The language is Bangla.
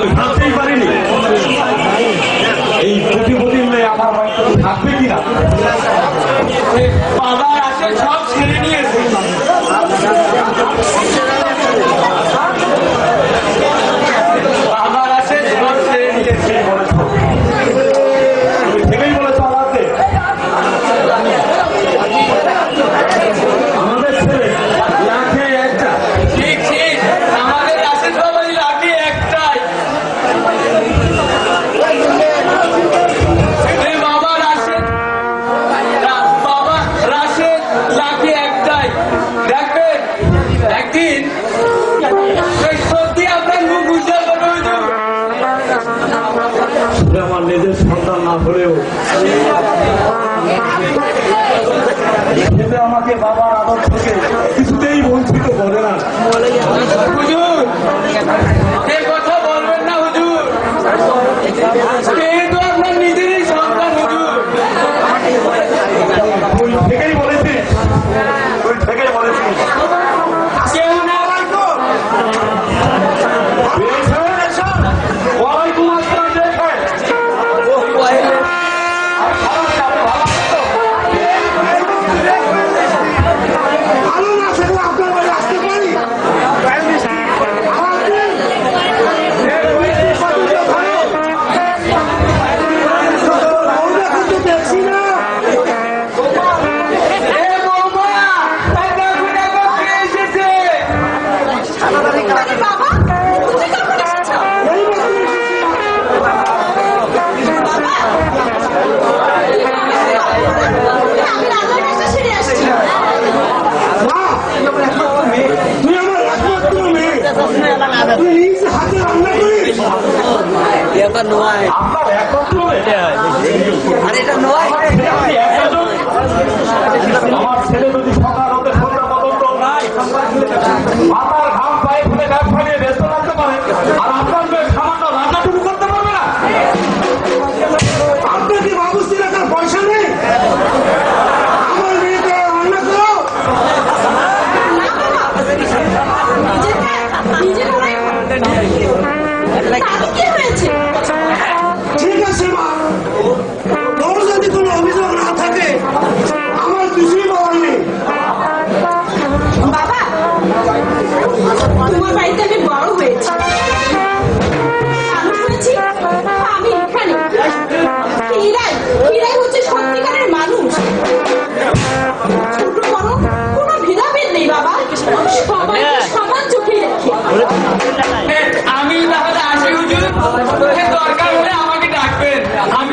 আমি ভাবতেই পারিনি এই প্রতিপতি মেয়ে আমার বাড়িতে থাকবে কিনা। বাবার আসে সব ছেড়ে নিয়েছে। বাবার আসে সব ছেড়ে নিয়েছে বলেছ তুমি থেকেই বলেছ আমাকে আমাদের ছেলে লাখে একটা। ঠিক ঠিক, আমাদের রাশেদ বাবাই লাগে একটাই। বাবা রাশেদ, বাবা রাশেদ লাগে একটাই। দেখবেন একদিন সত্যি আপনার মুখ উজ্জ্বল করবে। আমার নিজের সন্তান না হলেও আমাকে বাবার আদর থেকে কিছুতেই বঞ্চিত করে না। হুজুর এই কথা বলবেন না হুজুর, কিন্তু আপনার নিজেরই সন্তান হুজুর। তুই থেকেই বলেছিস, তুই থেকেই বলেছিস কেউ না ওয়ালাইকুম আসসালাম। ভালো না সেটা আপনার বাড়ি আসতে পারি। দেখছি না বাবা তুমি কখন এসেছো? আমি রান্নার কাজটা সেরে আসছি। তুই আমার একমাত্র মেয়ে, তুই নিজ হাতে রান্না করিস। আপনার একমাত্র মেয়ে? আমার ছেলে যদি সকাল হতে সন্ধ্যা পর্যন্ত মাথার ঘাম পায়ে ফেলে ব্যবসা নিয়ে ব্যস্ত থাকতে পারে, আর আপনার মেয়ে সামান্য রান্নাটুকু করতে পারবে না? আপনার কি বাবুস্তি রাখার পয়সা নেই? আমার মেয়েকে রান্না করো। কি হয়েছে? ঠিক আছে মা, তোর যদি কোনো অভিযোগ না থাকে আমার কিছুই বলার নেই। বাবা তোমার বাড়িতে আমি বড় হয়েছি, মানুষ হয়েছি আমি এখানে। এরাই হচ্ছে সত্যিকারের মানুষ। ছোট বড় কোনো ভেদাভেদ নেই বাবা, সবাইকে সমান চোখে রেখে। আমি তাহলে আসি হুজুর, দরকার হলে আমাকে ডাকবেন, আমি